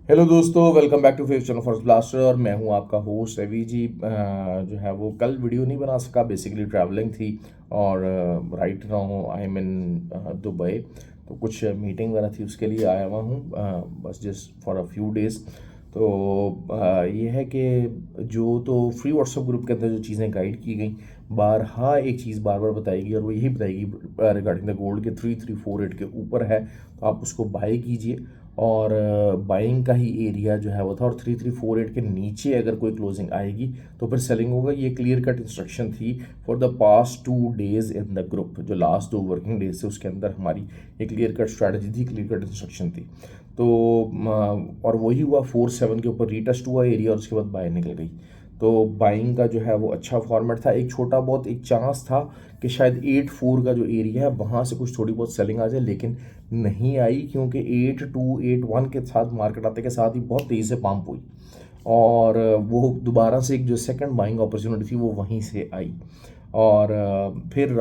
Hello दोस्तों, welcome back to face channel for blaster. और मैं हूं आपका होस्ट रवि जी। जो है वो कल वीडियो नहीं बना सका, बेसिकली ट्रैवलिंग थी। और right now I am in Dubai. तो कुछ मीटिंग वगैरह थी, उसके लिए आया हुआ हूँ, बस just for a few days. तो ये है कि जो तो फ्री व्हाट्सएप ग्रुप के अंदर जो चीज़ें गाइड की गई, बारहा एक चीज़ बार बार बताएगी, और वो यही बताएगी रिगार्डिंग द गोल्ड के 3348 के ऊपर है तो आप उसको बाई कीजिए। और बाइंग का ही एरिया जो है वो था, और 3348 के नीचे अगर कोई क्लोजिंग आएगी तो फिर सेलिंग होगा। ये क्लियर कट इंस्ट्रक्शन थी for the past 2 days in the group. जो लास्ट 2 वर्किंग डेज थे उसके अंदर हमारी एक क्लियर कट स्ट्रैटेजी थी, क्लियर कट इंस्ट्रक्शन थी। तो और वही हुआ, 4-7 के ऊपर रीटेस्ट हुआ एरिया और उसके बाद बाय निकल गई। तो बाइंग का जो है वो अच्छा फॉर्मेट था। एक छोटा बहुत एक चांस था कि शायद 8-4 का जो एरिया है वहाँ से कुछ थोड़ी बहुत सेलिंग आ जाए, लेकिन नहीं आई, क्योंकि 8-2 8-1 के साथ मार्केट आते के साथ ही बहुत तेज़ी से पंप हुई। और वो दोबारा से एक जो सेकंड बाइंग अपॉर्चुनिटी थी वो वहीं से आई। और फिर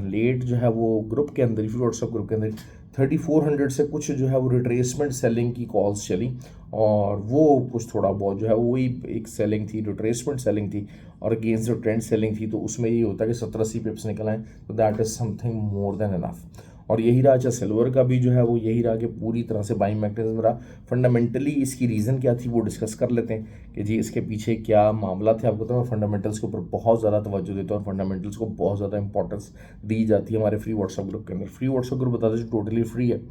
लेट जो है वो ग्रुप के अंदर, फिर व्हाट्सएप ग्रुप के अंदर 3400 से कुछ जो है वो रिट्रेसमेंट सेलिंग की कॉल्स चली। और वो कुछ थोड़ा बहुत जो है वही एक सेलिंग थी, रिट्रेसमेंट सेलिंग थी, और अगेंस्ट जो ट्रेंड सेलिंग थी। तो उसमें ये होता है कि 70-80 पिप्स निकल आए, तो that is something more than enough. और यही रहा, अच्छा सिल्वर का भी जो है वो यही रहा कि पूरी तरह से बाइंग मैकेनिज्म रहा। फंडामेंटली इसकी रीज़न क्या थी वो डिस्कस कर लेते हैं कि जी इसके पीछे क्या मामला थे। आपको तो मैं फंडामेंटल्स के ऊपर बहुत ज़्यादा तवज्जो देता हूँ, और फंडामेंटल्स को बहुत ज़्यादा इंपॉर्टेंस दी जाती है हमारे फ्री व्हाट्सएप ग्रुप के अंदर। फ्री व्हाट्सएप ग्रुप बता दें टोटली फ्री है,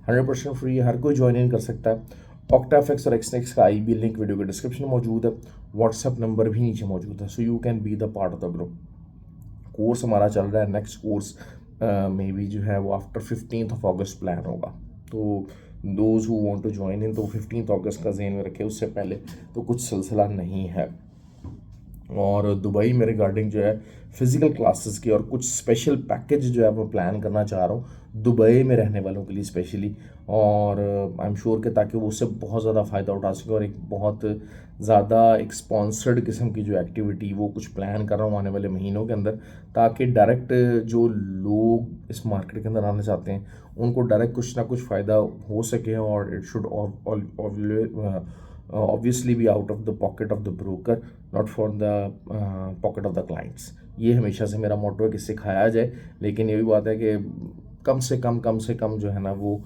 100% फ्री है, हर कोई ज्वाइन इन कर सकता है। ऑक्टाफेक्स और एक्सनेक्स का IB लिंक वीडियो के डिस्क्रिप्शन में मौजूद है, व्हाट्सएप नंबर भी नीचे मौजूद है, so you can be the part of the group. Course हमारा चल रहा है, नेक्स्ट कोर्स मे बी जो है वो आफ्टर 15 अगस्त प्लान होगा। तो those who want to join in, तो 15 अगस्त का जहन में रखे, उससे पहले तो कुछ सिलसिला नहीं है। और दुबई में रिगार्डिंग जो है फिज़िकल क्लासेस की और कुछ स्पेशल पैकेज जो है मैं प्लान करना चाह रहा हूँ दुबई में रहने वालों के लिए स्पेशली। और आई एम श्योर कि ताकि वो उससे बहुत ज़्यादा फ़ायदा उठा सके, और एक बहुत ज़्यादा एक स्पॉन्सर्ड किस्म की जो एक्टिविटी वो कुछ प्लान कर रहा हूँ आने वाले महीनों के अंदर, ताकि डायरेक्ट जो लोग इस मार्केट के अंदर आना चाहते हैं उनको डायरेक्ट कुछ ना कुछ फ़ायदा हो सके। और it should obviously be out of the pocket of the broker, not for the pocket of the clients। ये हमेशा से मेरा मोटो है कि सिखाया जाए, लेकिन ये भी बात है कि कम से कम जो है ना वो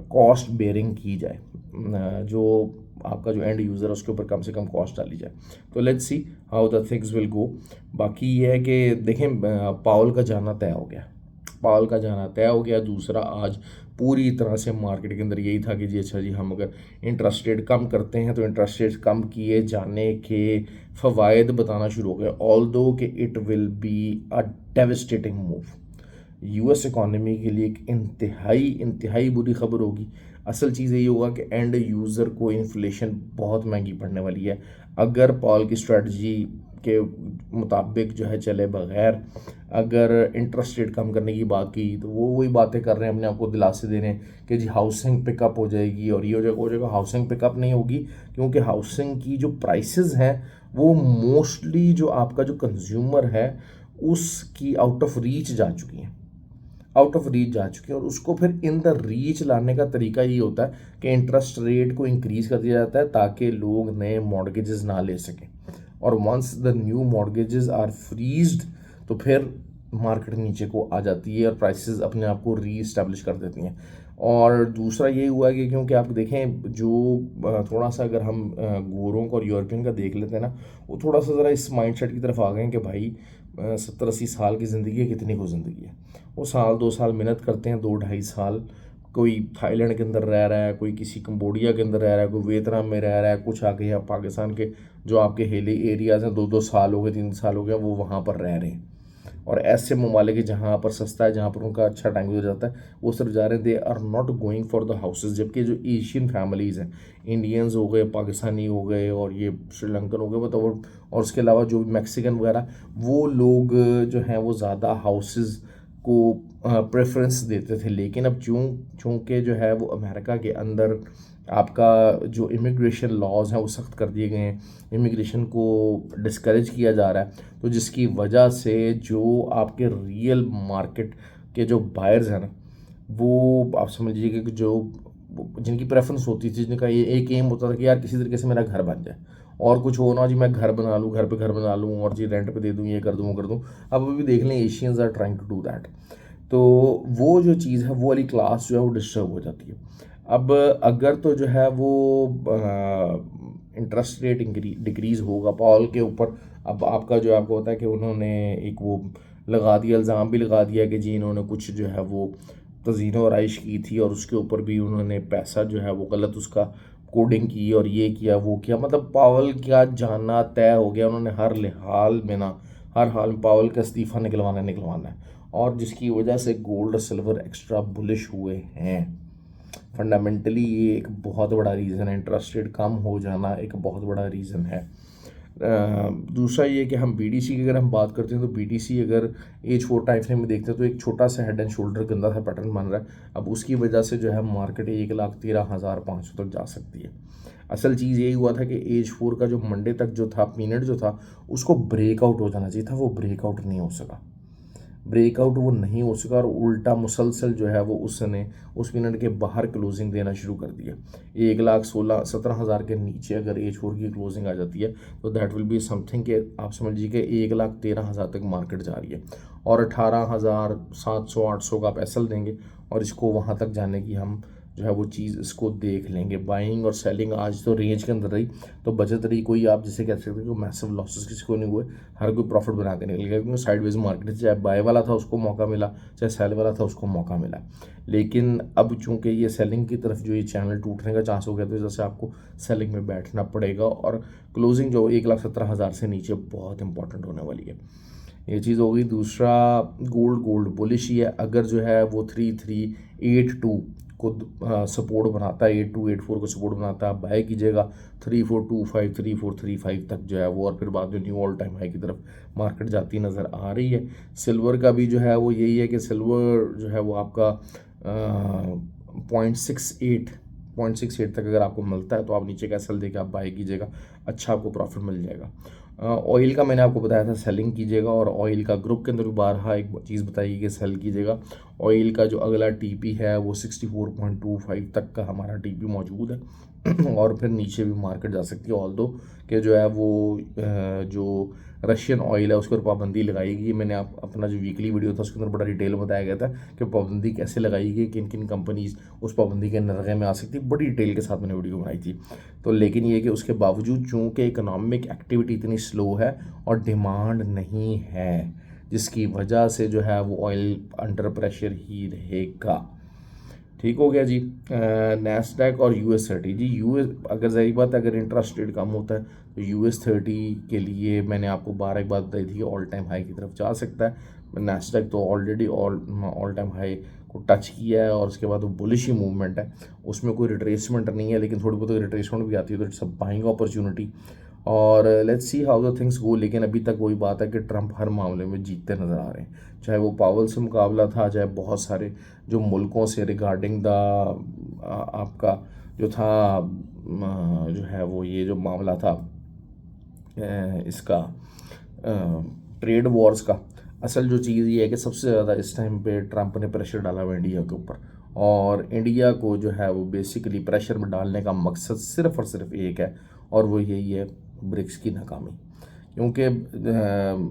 कॉस्ट बेयरिंग की जाए, जो आपका जो एंड यूज़र है उसके ऊपर कम से कम कॉस्ट डाली जाए। तो let's see how the things will go. बाकी ये है कि देखें, पाउल का जाना तय हो गया, पाल का जाना तय हो गया। दूसरा, आज पूरी तरह से मार्केट के अंदर यही था कि जी अच्छा जी, हम अगर इंटरेस्ट रेट कम करते हैं तो इंटरेस्ट रेट कम किए जाने के फ़वाइद बताना शुरू हो गए, ऑल दो कि it will be a devastating move. US economy के लिए एक इंतहाई इंतहाई बुरी खबर होगी। असल चीज़ यही होगा कि एंड यूज़र को इन्फ्लेशन बहुत महंगी पड़ने वाली है अगर पॉल की स्ट्रेटजी के मुताबिक जो है चले बगैर। अगर इंटरेस्ट रेट कम करने की बात की तो वो वही बातें कर रहे हैं, अपने आप को दिलासे दे रहे हैं कि जी हाउसिंग पिकअप हो जाएगी और ये हो जाएगा। हाउसिंग पिकअप नहीं होगी, क्योंकि हाउसिंग की जो प्राइसेस हैं वो मोस्टली जो आपका जो कंज्यूमर है उसकी आउट ऑफ रीच जा चुकी हैं, आउट ऑफ रीच जा चुके हैं। और उसको फिर इन द रीच लाने का तरीका ये होता है कि इंटरेस्ट रेट को इंक्रीज़ कर दिया जाता है ताकि लोग नए मॉर्गेजेस ना ले सकें। और once the new mortgages are freezed तो फिर मार्केट नीचे को आ जाती है और प्राइसेस अपने आप को री इस्टेब्लिश कर देती हैं। और दूसरा ये हुआ है कि क्योंकि आप देखें जो थोड़ा सा अगर हम गोरों को और यूरोपियन का देख लेते हैं ना, वो थोड़ा सा ज़रा इस माइंडसेट की तरफ आ गए हैं कि भाई 70-80 साल की ज़िंदगी है, कितनी को ज़िंदगी है। वो 1-2 साल मेहनत करते हैं, 2-2.5 साल। कोई थाईलैंड के अंदर रह रहा है, कोई किसी कंबोडिया के अंदर रह रहा है, कोई वियतनाम में रह रहा है, कुछ आगे या पाकिस्तान के जो आपके हिली एरियाज़ हैं, 2-2 साल हो गए, 3 साल हो गए, वो वहाँ पर रह रहे हैं। और ऐसे ममालिक जहाँ पर सस्ता है, जहाँ पर उनका अच्छा टाइम गुजर जाता है, वो सिर्फ जा रहे हैं, they are not going for the houses. जबकि जो एशियन फैमिलीज़ हैं, इंडियंस हो गए, पाकिस्तानी हो गए, और ये श्रीलंकन हो गए, मतलब और उसके अलावा जो मैक्सिकन वगैरह, वो लोग जो हैं वो ज़्यादा हाउसेज को प्रेफरेंस देते थे। लेकिन अब चूँकि जो है वो अमेरिका के अंदर आपका जो इमिग्रेशन लॉज हैं वो सख्त कर दिए गए हैं, इमिग्रेशन को डिस्करेज किया जा रहा है, तो जिसकी वजह से जो आपके रियल मार्केट के जो बायर्स हैं ना, वो आप समझ लीजिए कि जो जिनकी प्रेफरेंस होती थी, जिनका ये एक एम होता था कि यार किसी तरीके से मेरा घर बन जाए, और कुछ हो ना जी, मैं घर बना लूँ, घर पे घर बना लूँ और जी रेंट पे दे दूँ, ये कर दूँ वो कर दूँ। अब अभी देख लें, Asians are trying to do that. तो वो जो चीज़ है, वो वाली क्लास जो है वो डिस्टर्ब हो जाती है। अब अगर तो जो है वो इंटरेस्ट रेट डिक्रीज़ होगा पावल के ऊपर। अब आपका जो आपको पता है कि उन्होंने एक वो लगा दिया, इल्ज़ाम भी लगा दिया कि जी इन्होंने कुछ जो है वो तज़ीन और आइश की थी, और उसके ऊपर भी उन्होंने पैसा जो है वो गलत उसका कोडिंग की और ये किया वो किया। मतलब पावल का जाना तय हो गया, उन्होंने हर हाल में ना, हर हाल में पावल का इस्तीफ़ा निकलवाना है। और जिसकी वजह से गोल्ड और सिल्वर एक्स्ट्रा बुलिश हुए हैं। फंडामेंटली ये एक बहुत बड़ा रीज़न है, इंटरेस्ट रेट कम हो जाना एक बहुत बड़ा रीज़न है। दूसरा ये कि हम बीडीसी की अगर हम बात करते हैं, तो बीडीसी अगर H4 टाइम फ्रेम में देखते हैं तो एक छोटा सा हेड एंड शोल्डर गंदा सा पैटर्न बन रहा है। अब उसकी वजह से जो है मार्केट 1,13,500 तक जा सकती है। असल चीज़ यही हुआ था कि H4 का जो मंडे तक जो था पीरियड जो था, उसको ब्रेकआउट हो जाना चाहिए था, वो ब्रेकआउट नहीं हो सका। ब्रेकआउट वो नहीं हो सका और उल्टा मुसलसल जो है वो उसने उस मिनट के बाहर क्लोजिंग देना शुरू कर दिया। 1,16,17,000 के नीचे अगर H4 की क्लोजिंग आ जाती है तो दैट विल बी समथिंग कि आप समझिए कि 1,13,000 तक मार्केट जा रही है, और 18,700-800 का आप एसएल देंगे और इसको वहाँ तक जाने की हम जो है वो चीज़ इसको देख लेंगे। बाइंग और सेलिंग आज तो रेंज के अंदर रही, तो बचत रही, कोई आप जिसे कह सकते हैं कि मैसिव लॉसेस किसी को नहीं हुए, हर कोई प्रॉफिट बना के निकल गया, क्योंकि साइडवेज मार्केट चाहे बाय वाला था उसको मौका मिला, चाहे सेल वाला था उसको मौका मिला। लेकिन अब चूंकि ये सेलिंग की तरफ जो ये चैनल टूटने का चांस हो गया, तो जैसे आपको सेलिंग में बैठना पड़ेगा, और क्लोजिंग जो 1,17,000 से नीचे बहुत इंपॉर्टेंट होने वाली है। ये चीज़ हो गई। दूसरा, गोल्ड बुलिश ही है। अगर जो है वो 3,382 को सपोर्ट बनाता है, 8,284 को सपोर्ट बनाता है, आप बाय कीजिएगा। 3,425 3,435 तक जो है वो, और फिर बाद में न्यू ऑल टाइम हाई की तरफ मार्केट जाती नज़र आ रही है। सिल्वर का भी जो है वो यही है कि सिल्वर जो है वो आपका 0.68 तक अगर आपको मिलता है तो आप नीचे का एसएल देकर आप बाय कीजिएगा, अच्छा आपको प्रॉफिट मिल जाएगा। ऑयल का मैंने आपको बताया था सेलिंग कीजिएगा, और ऑयल का ग्रुप के अंदर भी बारहा एक चीज़ बताइए कि सेल कीजिएगा। ऑयल का जो अगला टीपी है वो 64.25 तक का हमारा टीपी मौजूद है और फिर नीचे भी मार्केट जा सकती है। ऑल दो कि जो है वो जो रशियन ऑयल है उसके ऊपर पाबंदी लगाई गई। मैंने अपना जो वीकली वीडियो था उसके अंदर बड़ा डिटेल बताया गया था कि पाबंदी कैसे लगाई गई, किन किन कंपनीज उस पाबंदी के नरगे में आ सकती है, बड़ी डिटेल के साथ मैंने वीडियो बनाई थी। तो लेकिन ये कि उसके बावजूद चूँकि इकोनॉमिक एक्टिविटी इतनी स्लो है और डिमांड नहीं है, जिसकी वजह से जो है वो ऑयल अंडर प्रेशर ही रहेगा। ठीक हो गया जी। नैस्डैक और US 30 जी, यूएस अगर सही बात है, अगर इंटरेस्ट रेट कम होता है तो US 30 के लिए मैंने आपको 12 एक बात बताई थी कि ऑल टाइम हाई की तरफ जा सकता है। नैस्डैक तो ऑलरेडी ऑल टाइम हाई को टच किया है, और उसके बाद वो बुलिश ही मूवमेंट है, उसमें कोई रिट्रेसमेंट नहीं है, लेकिन थोड़ी बहुत रिट्रेसमेंट भी आती है तो इट्स अ बाइंग अपॉर्चुनिटी। और let's see how the things go. लेकिन अभी तक वही बात है कि ट्रंप हर मामले में जीतते नज़र आ रहे हैं, चाहे वो पावल से मुकाबला था, चाहे बहुत सारे जो मुल्कों से रिगार्डिंग द आपका जो था जो है वो ये जो मामला था इसका ट्रेड वॉर्स का। असल जो चीज़ ये है कि सबसे ज़्यादा इस टाइम पे ट्रंप ने प्रेशर डाला हुआ इंडिया के ऊपर, और इंडिया को जो है वो बेसिकली प्रेशर में डालने का मकसद सिर्फ और सिर्फ एक है, और वो यही है ब्रिक्स की नाकामी। क्योंकि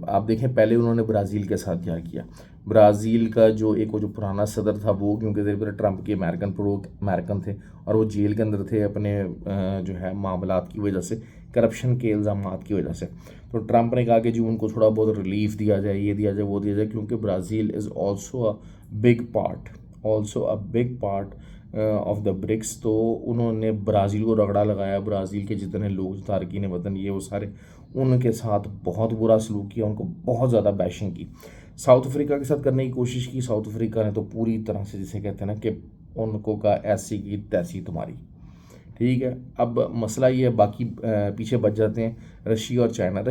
आप देखें पहले उन्होंने ब्राज़ील के साथ क्या किया। ब्राज़ील का जो एक वो जो पुराना सदर था वो, क्योंकि देर ट्रंप के अमेरिकन थे और वो जेल के अंदर थे अपने जो है मामलात की वजह से, करप्शन के इल्ज़ामात की वजह से। तो ट्रंप ने कहा कि जी उनको थोड़ा बहुत रिलीफ दिया जाए, ये दिया जाए वो दिया जाए, क्योंकि Brazil is also a big part of the BRICS. तो उन्होंने ब्राज़ील को रगड़ा लगाया, ब्राज़ील के जितने लोग तारकीन वतन ये वो सारे, उनके साथ बहुत बुरा सलूक किया, उनको बहुत ज़्यादा बैशिंग की। साउथ अफ्रीका के साथ करने की कोशिश की, साउथ अफ्रीका ने तो पूरी तरह से जिसे कहते हैं ना कि उनको का ऐसी की तैसी तुम्हारी। ठीक है, अब मसला ये है, बाकी पीछे बच जाते हैं रशिया और चाइना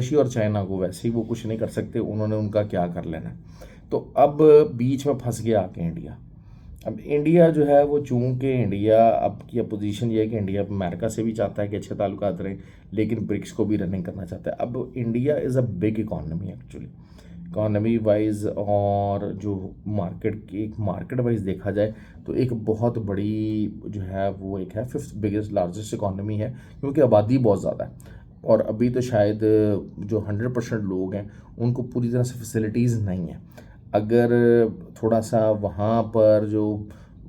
को वैसे ही वो कुछ नहीं कर सकते, उन्होंने उनका क्या कर लेना है। तो अब बीच में फंस गया आके इंडिया। अब इंडिया जो है वो, चूंकि इंडिया अब की पोजीशन ये है कि इंडिया अमेरिका से भी चाहता है कि अच्छे ताल्लुकात रहें, लेकिन ब्रिक्स को भी रनिंग करना चाहता है। अब India is a big economy actually. Economy wise और जो मार्केट वाइज देखा जाए तो एक बहुत बड़ी जो है वो एक है 5th बिगेस्ट लार्जेस्ट इकॉनमी है, क्योंकि आबादी बहुत ज़्यादा है। और अभी तो शायद जो 100% लोग हैं उनको पूरी तरह से फैसिलिटीज़ नहीं है। अगर थोड़ा सा वहाँ पर जो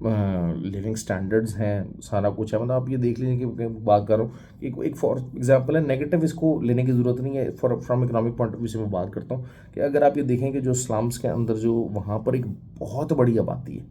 लिविंग स्टैंडर्ड्स हैं, सारा कुछ है, मतलब आप ये देख लीजिए कि बात कर रहा हूँ, एक फॉर एग्जांपल है, नेगेटिव इसको लेने की ज़रूरत नहीं है, for from economic point of view से मैं बात करता हूँ कि अगर आप ये देखें कि जो स्लम्स के अंदर जो वहाँ पर एक बहुत बड़ी आबादी है,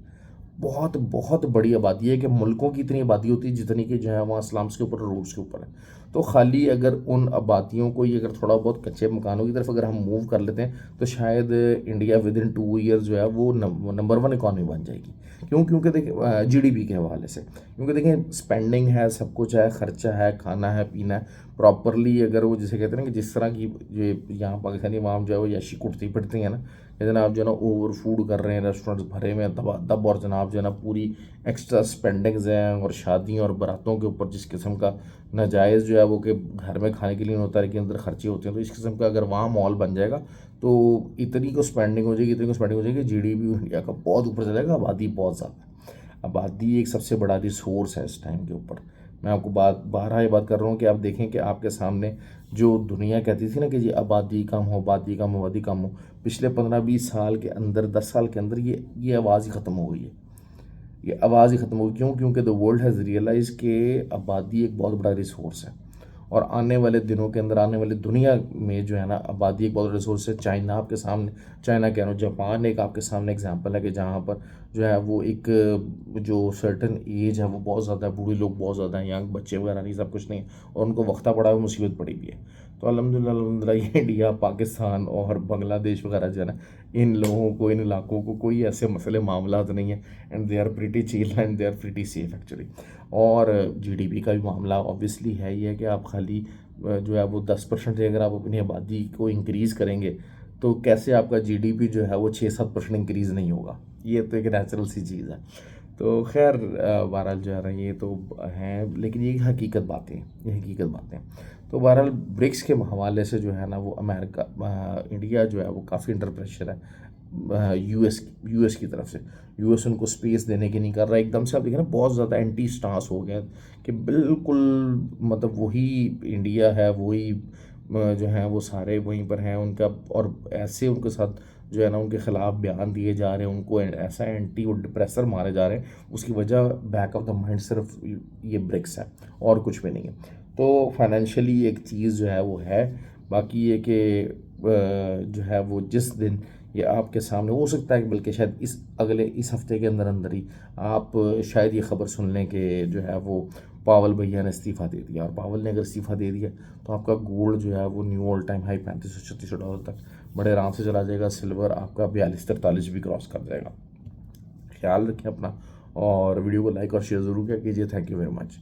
बहुत बहुत बड़ी आबादी है कि मुल्कों की इतनी आबादी होती है जितनी कि जो है वहाँ स्लम्स के ऊपर, रोड्स के ऊपर है। तो खाली अगर उन आबादियों को ही अगर थोड़ा बहुत कच्चे मकानों की तरफ अगर हम मूव कर लेते हैं तो शायद इंडिया विद इन 2 ईयर्स जो है वो नंबर 1 इकॉनमी बन जाएगी। क्यों? क्योंकि देखिए जीडीपी के हवाले से, क्योंकि देखें स्पेंडिंग है, सब कुछ है, खर्चा है, खाना है, पीना है, प्रॉपरली अगर वो जिसे कहते हैं ना कि जिस तरह की ये यहाँ पाकिस्तानी आवाम जो है वो यशी कुटती फिरती है ना, कि जनाब जो है ना ओवर फूड कर रहे हैं, रेस्टोरेंट्स भरे में दब, और जनाब जो है ना पूरी एक्स्ट्रा स्पेंडिंग्स हैं, और शादियों और बारातों के ऊपर जिस किस्म का नाजायज़ जो है वो कि घर में खाने के लिए नहीं होता लेकिन अंदर खर्चे होते हैं, तो इस किस्म का अगर वहाँ माहौल बन जाएगा तो इतनी को स्पेंडिंग हो जाएगी, इतनी को स्पेंडिंग हो जाएगी, जीडीपी इंडिया का बहुत ऊपर चलेगा। आबादी बहुत ज़्यादा है, आबादी एक सबसे बड़ा रिसोर्स है इस टाइम के ऊपर। मैं आपको बारहा ये बात कर रहा हूँ कि आप देखें कि आपके सामने जो दुनिया कहती थी ना कि जी आबादी कम हो, आबादी कम हो, आबादी कम हो, पिछले 15-20 साल के अंदर, 10 साल के अंदर ये आवाज़ ही ख़त्म हो गई है। ये आवाज़ ही ख़त्म हो गई। क्यों? क्योंकि द वर्ल्ड हैज़ रियलाइज़ कि आबादी एक बहुत बड़ा रिसोर्स है, और आने वाले दिनों के अंदर, आने वाली दुनिया में जो है ना आबादी एक बहुत बड़ा रिसोर्स है। चाइना आपके सामने, चाइना कह रहा हूँ, जापान एक आपके सामने एग्जांपल है कि जहाँ पर जो है वो एक जो सर्टन एज है वो बहुत ज़्यादा है, बूढ़े लोग बहुत ज़्यादा हैं, यंग बच्चे वगैरह नहीं, सब कुछ नहीं है, और उनको वक्ता पड़ा हुआ, मुसीबत पड़ी हुई है। तो अल्हम्दुलिल्लाह ये इंडिया, पाकिस्तान और बांग्लादेश वगैरह जो है ना, इन लोगों को, इन इलाकों को कोई ऐसे मसले मामला नहीं है, and they are pretty chill and they are pretty safe actually. और जीडीपी का भी मामला ऑब्वियसली है ही है कि आप खाली जो है वो 10% से अगर आप अपनी आबादी को इंक्रीज़ करेंगे तो कैसे आपका जीडीपी जो है वो 6-7% इंक्रीज़ नहीं होगा। ये तो एक नेचुरल सी चीज़ है। तो खैर बहरहाल जो है ना ये तो हैं, लेकिन ये हकीकत बातें हैं, ये हकीकत बातें हैं। तो बहरहाल ब्रिक्स के हवाले से जो है ना वो अमेरिका, इंडिया जो है वो काफ़ी अंडर प्रेशर है यूएस की तरफ से। यूएस उनको स्पेस देने की नहीं कर रहा, एकदम से आप देखें ना बहुत ज़्यादा एंटी स्टांस हो गया कि बिल्कुल मतलब वही इंडिया है, वही जो हैं वो सारे वहीं पर हैं उनका, और ऐसे उनके साथ जो है ना उनके ख़िलाफ़ बयान दिए जा रहे हैं, उनको ऐसा एंटी और डिप्रेसर मारे जा रहे हैं। उसकी वजह बैक ऑफ द माइंड सिर्फ ये ब्रिक्स है और कुछ भी नहीं है। तो फाइनेंशियली एक चीज़ जो है वो है, बाकी ये कि जो है वो जिस दिन ये आपके सामने हो सकता है कि बल्कि शायद इस हफ्ते के अंदर अंदर ही आप शायद ये ख़बर सुन लें कि जो है वो पावल भैया ने इस्तीफ़ा दे दिया, और पावल ने अगर इस्तीफ़ा दे दिया तो आपका गोल्ड जो है वो न्यू ऑल टाइम हाई $3500-3600 तक बड़े आराम से चला जाएगा। सिल्वर आपका 42-43 भी क्रॉस कर जाएगा। ख्याल रखें अपना, और वीडियो को लाइक और शेयर ज़रूर किया कीजिए। Thank you very much.